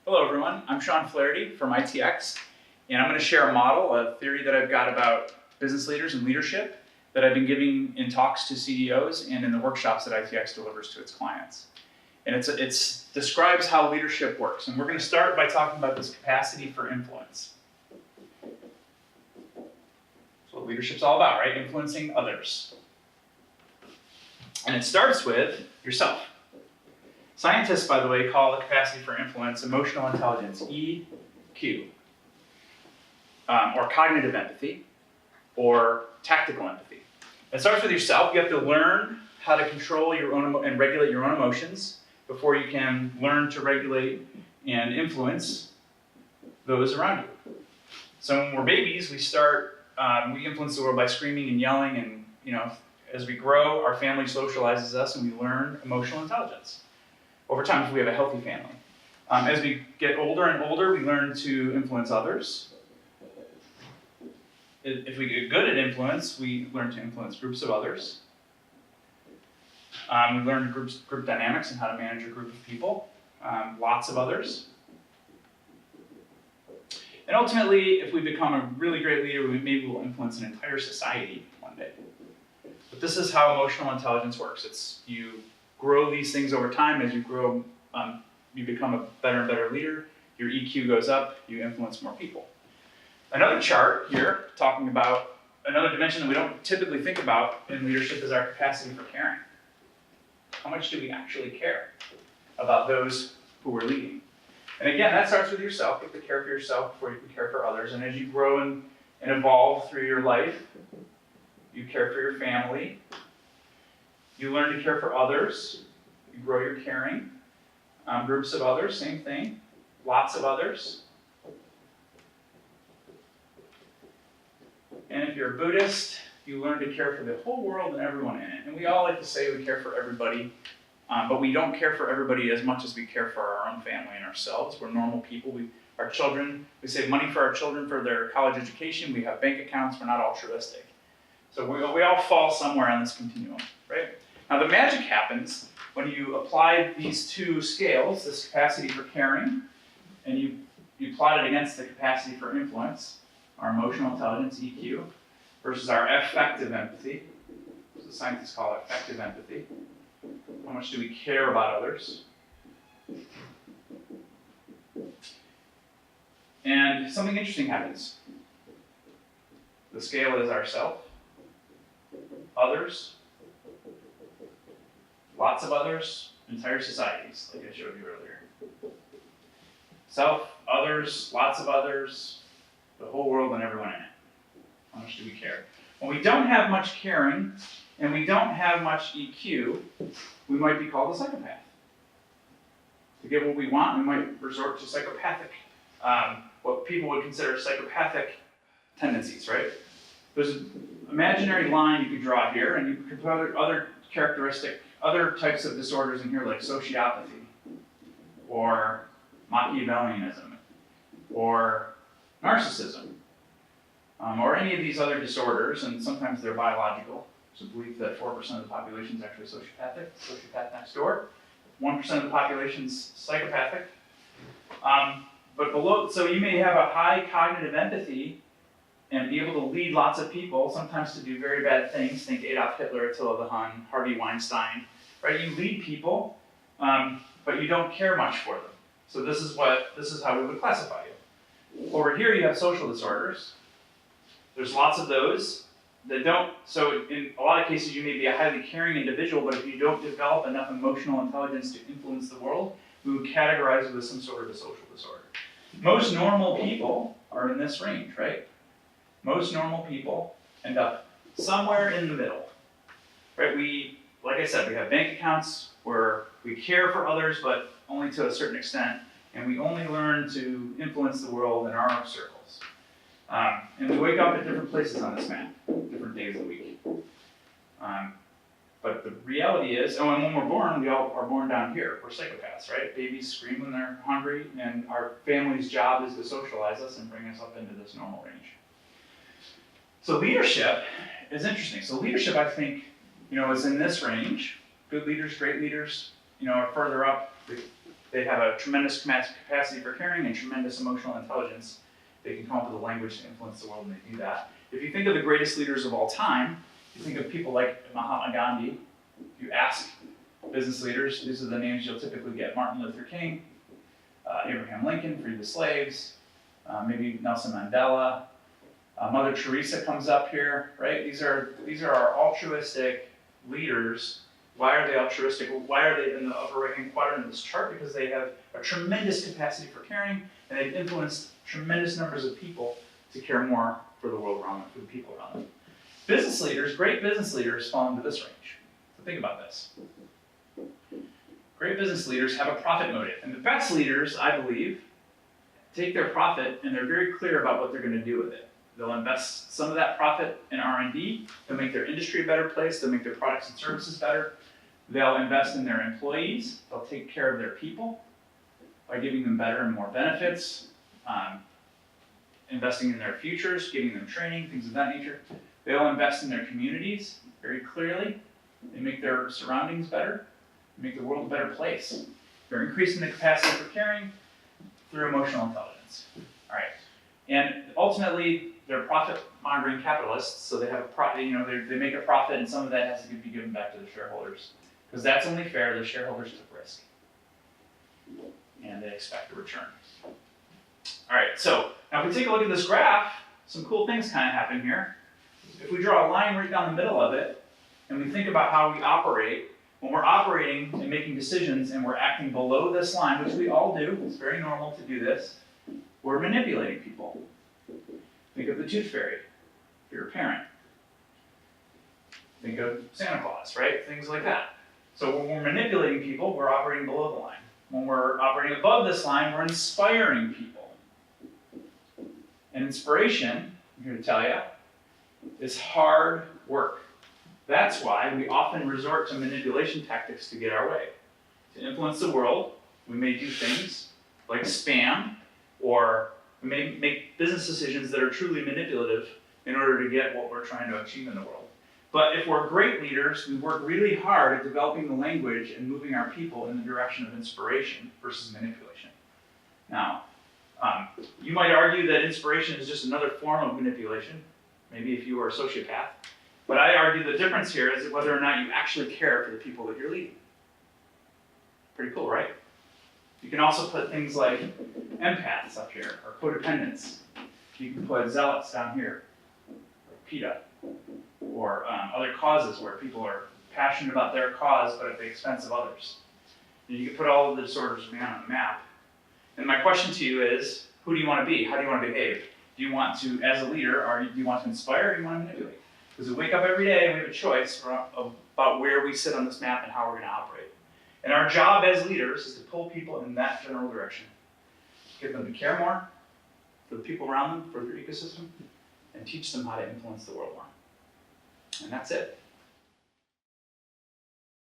Hello everyone, I'm Flaherty from ITX, and I'm going to share a model, a theory that I've got about business leaders and leadership that I've been giving in talks to CEOs and in the workshops that ITX delivers to its clients. And it describes how leadership works. And we're going to start by talking about this capacity for influence. That's what leadership's all about, right? Influencing others. And it starts with yourself. Scientists, by the way, call the capacity for influence emotional intelligence, EQ, or cognitive empathy, or tactical empathy. It starts with yourself. You have to learn how to control your own and regulate your own emotions before you can learn to regulate and influence those around you. So when we're babies, we influence the world by screaming and yelling, and as we grow, our family socializes us, and we learn emotional intelligence over time if we have a healthy family. As we get older and older, we learn to influence others. If we get good at influence, we learn to influence groups of others. We learn group dynamics and how to manage a group of people, lots of others. And ultimately, if we become a really great leader, maybe we'll influence an entire society one day. But this is how emotional intelligence works. You grow these things over time. As you grow, you become a better and better leader. Your EQ goes up, you influence more people. Another chart here, talking about another dimension that we don't typically think about in leadership is our capacity for caring. How much do we actually care about those who we're leading? And again, that starts with yourself. You have to care for yourself before you can care for others. And as you grow and evolve through your life, you care for your family. You learn to care for others. You grow your caring. Groups of others, same thing. Lots of others. And if you're a Buddhist, you learn to care for the whole world and everyone in it. And we all like to say we care for everybody, but we don't care for everybody as much as we care for our own family and ourselves. We're normal people. Our children, we save money for our children for their college education. We have bank accounts. We're not altruistic. So we all fall somewhere on this continuum, right? Now the magic happens when you apply these two scales, this capacity for caring, and you plot it against the capacity for influence, our emotional intelligence, EQ, versus our affective empathy. So scientists call it affective empathy. How much do we care about others? And something interesting happens. The scale is ourself, others, lots of others, entire societies, like I showed you earlier. Self, others, lots of others, the whole world and everyone in it. How much do we care? When we don't have much caring and we don't have much EQ, we might be called a psychopath. To get what we want, we might resort to psychopathic, what people would consider psychopathic tendencies, right? There's an imaginary line you could draw here, and you could put other types of disorders in here, like sociopathy, or Machiavellianism, or narcissism, or any of these other disorders, and sometimes they're biological. So believe that 4% of the population is actually sociopathic, sociopath next door. 1% of the population is psychopathic. So you may have a high cognitive empathy and be able to lead lots of people, sometimes to do very bad things. Think Adolf Hitler, Attila the Hun, Harvey Weinstein, right? You lead people, but you don't care much for them. So this is how we would classify you. Over here you have social disorders. There's lots of those that don't, so in a lot of cases you may be a highly caring individual, but if you don't develop enough emotional intelligence to influence the world, we would categorize you as some sort of a social disorder. Most normal people are in this range, right? Most normal people end up somewhere in the middle, right? Like I said, we have bank accounts where we care for others, but only to a certain extent, and we only learn to influence the world in our own circles. And we wake up at different places on this map, different days of the week. But the reality is, and when we're born, we all are born down here. We're psychopaths, right? Babies scream when they're hungry, and our family's job is to socialize us and bring us up into this normal range. So leadership is interesting. So leadership, I think, is in this range. Good leaders, great leaders, are further up. They they have a tremendous capacity for caring and tremendous emotional intelligence. They can come up with a language to influence the world, and they do that. If you think of the greatest leaders of all time, you think of people like Mahatma Gandhi. If you ask business leaders, these are the names you'll typically get: Martin Luther King, Abraham Lincoln, freed the slaves, maybe Nelson Mandela. Mother Teresa comes up here, right? These are our altruistic leaders. Why are they altruistic? Why are they in the upper right-hand quadrant of this chart? Because they have a tremendous capacity for caring, and they've influenced tremendous numbers of people to care more for the world around them, for the people around them. Business leaders, great business leaders, fall into this range. So think about this. Great business leaders have a profit motive, and the best leaders, I believe, take their profit and they're very clear about what they're going to do with it. They'll invest some of that profit in R&D. They'll make their industry a better place. They'll make their products and services better. They'll invest in their employees. They'll take care of their people by giving them better and more benefits, investing in their futures, giving them training, things of that nature. They'll invest in their communities very clearly. They make their surroundings better, make the world a better place. They're increasing the capacity for caring through emotional intelligence. All right, and ultimately, they're profit-mongering capitalists, so they have a they make a profit, and some of that has to be given back to the shareholders, because that's only fair. The shareholders took risk, and they expect a return. All right, so now if we take a look at this graph, some cool things kind of happen here. If we draw a line right down the middle of it, and we think about how we operate, when we're operating and making decisions, and we're acting below this line, which we all do, it's very normal to do this, we're manipulating people. Think of the tooth fairy, if you're a parent. Think of Santa Claus, right? Things like that. So when we're manipulating people, we're operating below the line. When we're operating above this line, we're inspiring people. And inspiration, I'm here to tell you, is hard work. That's why we often resort to manipulation tactics to get our way. To influence the world, we may do things like spam, or we may make business decisions that are truly manipulative in order to get what we're trying to achieve in the world. But if we're great leaders, we work really hard at developing the language and moving our people in the direction of inspiration versus manipulation. Now, you might argue that inspiration is just another form of manipulation, maybe if you are a sociopath. But I argue the difference here is whether or not you actually care for the people that you're leading. Pretty cool, right? You can also put things like empaths up here, or codependents. You can put zealots down here, or PETA, or other causes where people are passionate about their cause but at the expense of others. And you can put all of the disorders on the map. And my question to you is, who do you want to be? How do you want to behave? Do you want to, as a leader, do you want to inspire, or do you want to manipulate? Because we wake up every day and we have a choice about where we sit on this map and how we're going to operate. And our job as leaders is to pull people in that general direction. Get them to care more for the people around them, for their ecosystem, and teach them how to influence the world more. And that's it.